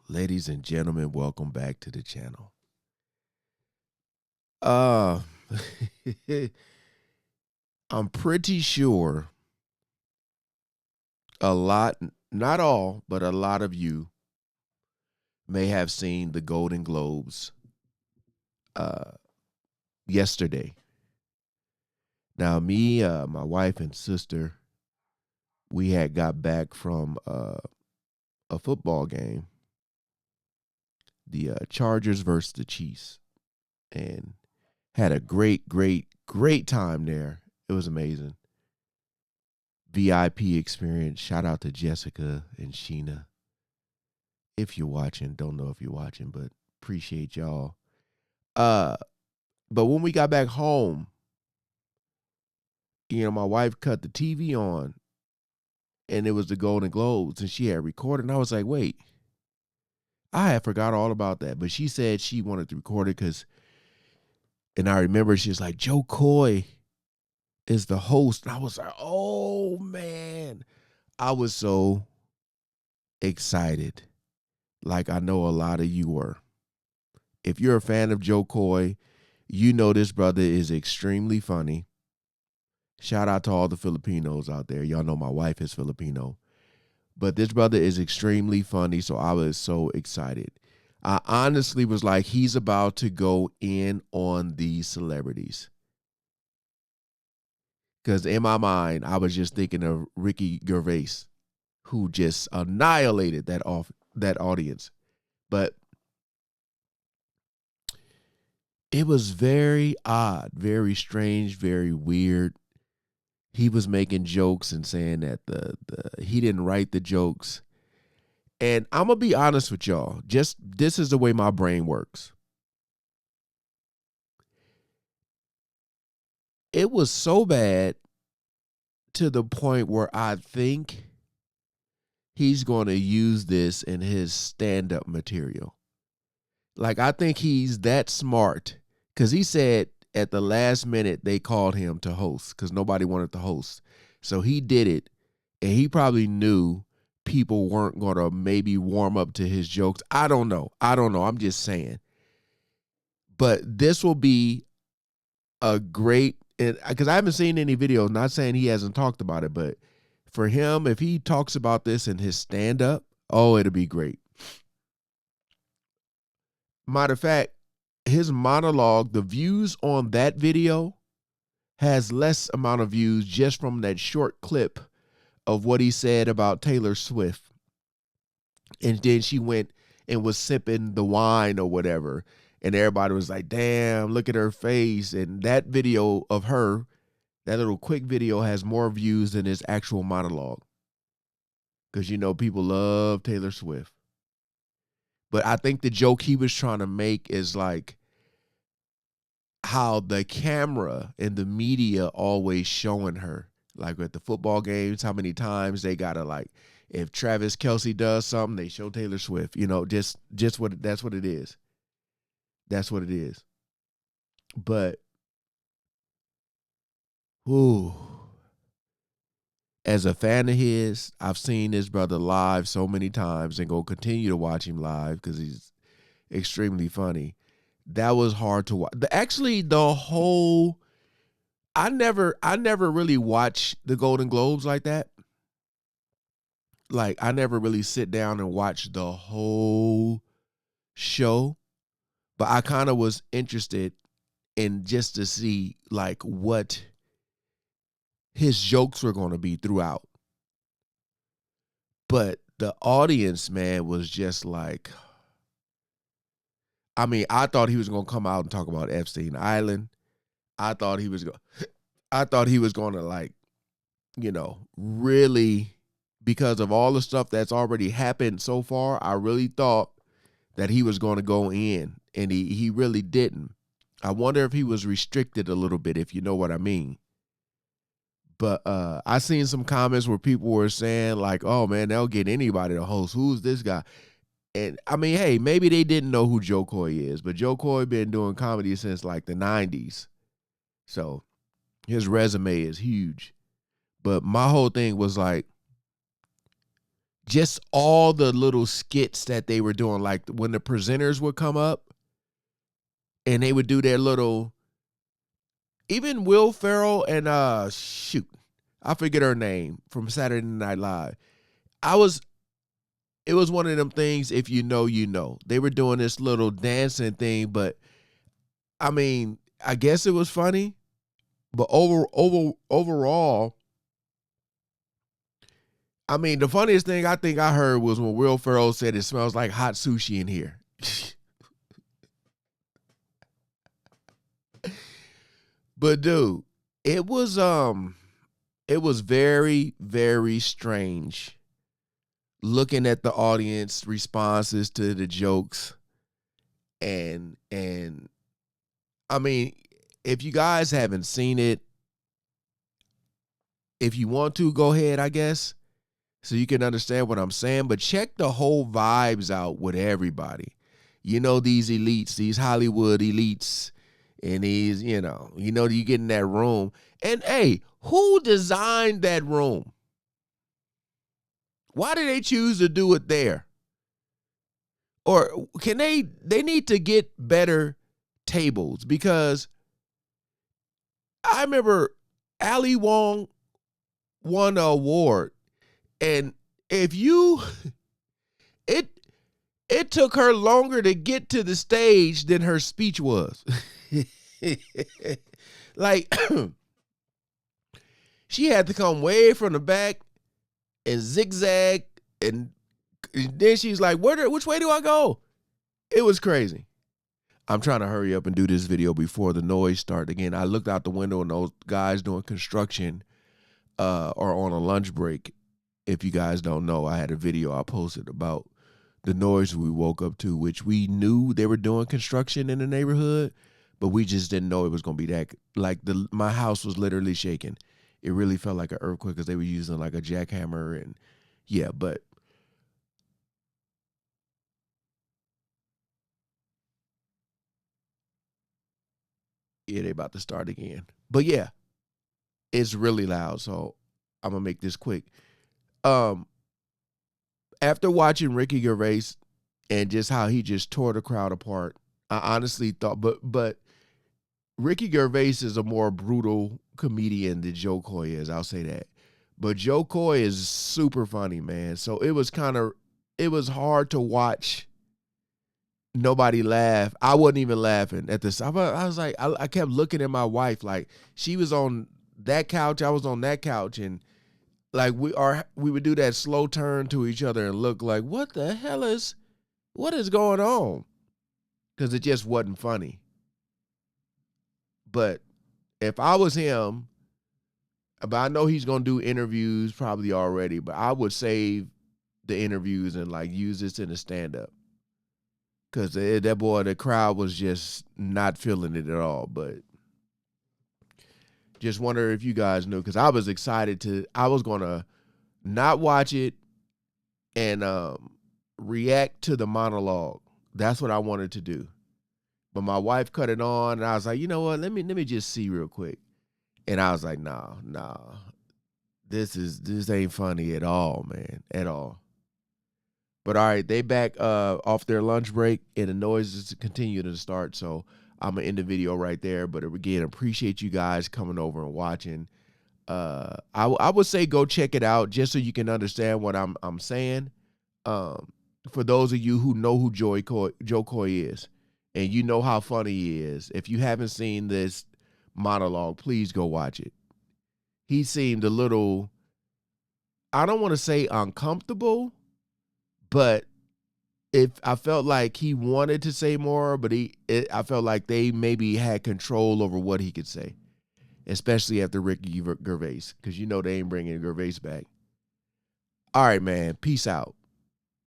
Ladies and gentlemen, welcome back to the channel. Uh I'm pretty sure a lot, not all, but a lot of you may have seen the Golden Globes uh yesterday. Now me, my wife and sister, we had got back from a football game, the Chargers versus the Chiefs, and had a great time there. It was amazing. VIP experience. Shout out to Jessica and Sheena. If you're watching, don't know if you're watching, but appreciate y'all. Uh, but when we got back home, my wife cut the TV on and it was the Golden Globes and she had recorded. And I was like, wait, I had forgot all about that. But she said she wanted to record it and I remember she was like, Joe Coy is the host. And I was like, oh man. I was so excited. Like I know a lot of you were. If you're a fan of Joe Coy, you know this brother is extremely funny. Shout out to all the Filipinos out there. Y'all know my wife is Filipino. But this brother is extremely funny, so I was so excited. I honestly was like, he's about to go in on these celebrities. Because in my mind, I was just thinking of Ricky Gervais, who just annihilated that audience. But it was very odd, very strange, very weird. He was making jokes and saying that the he didn't write the jokes. And I'm gonna be honest with y'all. Just this is the way my brain works. It was so bad to the point where I think he's going to use this in his stand-up material. Like I think he's that smart cuz he said at the last minute they called him to host cuz nobody wanted to host. So he did it and he probably knew people weren't going to maybe warm up to his jokes. I don't know. I'm just saying. But this will be a great, because I haven't seen any videos, not saying he hasn't talked about it, but for him, if he talks about this in his stand up, oh, it'll be great. Matter of fact, his monologue, the views on that video has less amount of views just from that short clip of what he said about Taylor Swift. And then she went and was sipping the wine or whatever. And everybody was like, damn, look at her face. And that video of her, that little quick video, has more views than his actual monologue. Because, people love Taylor Swift. But I think the joke he was trying to make is like how the camera and the media always showing her. Like at the football games, how many times they got to like, if Travis Kelce does something, they show Taylor Swift. Just what that's what it is. That's what it is. But, ooh, as a fan of his, I've seen this brother live so many times and go continue to watch him live because he's extremely funny. That was hard to watch. Actually, the whole I never really watched the Golden Globes like that. Like I never really sit down and watch the whole show, but I kind of was interested in just to see like what his jokes were going to be throughout. But the audience, man, was just like, I mean, I thought he was going to come out and talk about Epstein Island. I thought he was going to like, really, because of all the stuff that's already happened so far, I really thought that he was going to go in, and he really didn't. I wonder if he was restricted a little bit, if you know what I mean. But I seen some comments where people were saying like, "Oh man, they'll get anybody to host. Who's this guy?" And I mean, hey, maybe they didn't know who Joe Coy is, but Joe Coy been doing comedy since like the 90s. So his resume is huge. But my whole thing was like, just all the little skits that they were doing, like when the presenters would come up and they would do their little, even Will Ferrell and shoot, I forget her name from Saturday Night Live. I was It was one of them things, if you know, you know. They were doing this little dancing thing, but I mean, I guess it was funny, but overall, I mean, the funniest thing I think I heard was when Will Ferrell said it smells like hot sushi in here. But dude, it was it was very, very strange looking at the audience responses to the jokes. And I mean, if you guys haven't seen it, if you want to, go ahead, I guess, so you can understand what I'm saying. But check the whole vibes out with everybody. You know, these elites, these Hollywood elites, and these, you get in that room. And hey, who designed that room? Why did they choose to do it there? Or they need to get better tables, because I remember Ali Wong won an award, and if you it it took her longer to get to the stage than her speech was. Like she had to come way from the back and zigzag, and then she's like, which way do I go? It was crazy. I'm trying to hurry up and do this video before the noise starts again. I looked out the window and those guys doing construction are on a lunch break. If you guys don't know, I had a video I posted about the noise we woke up to, which we knew they were doing construction in the neighborhood, but we just didn't know it was going to be that. Like my house was literally shaking. It really felt like an earthquake because they were using like a jackhammer, and yeah, but yeah, they about to start again. But yeah, it's really loud, so I'm gonna make this quick. Um, After watching Ricky Gervais and just how he just tore the crowd apart, I honestly thought, but Ricky Gervais is a more brutal comedian than Joe Coy is. I'll say that. But Joe Coy is super funny, man. So it was hard to watch nobody laugh. I wasn't even laughing at this. I was like, I kept looking at my wife, like she was on that couch, I was on that couch, and like we would do that slow turn to each other and look like, what is going on? Because it just wasn't funny. But if I was him, but I know he's gonna do interviews probably already, but I would save the interviews and like use this in a stand up. Because that boy, the crowd was just not feeling it at all. But just wonder if you guys knew, because I was excited I was going to not watch it and react to the monologue. That's what I wanted to do. But my wife cut it on, and I was like, you know what? Let me just see real quick. And I was like, nah. This ain't funny at all, man. At all. But all right, they back off their lunch break, and the noises continue to start. So I'm gonna end the video right there. But again, appreciate you guys coming over and watching. I would say go check it out just so you can understand what I'm saying. For those of you who know who Joe Coy is, and you know how funny he is, if you haven't seen this monologue, please go watch it. He seemed a little, I don't want to say uncomfortable, but I felt like he wanted to say more, but I felt like they maybe had control over what he could say, especially after Ricky Gervais, because they ain't bringing Gervais back. All right, man. Peace out.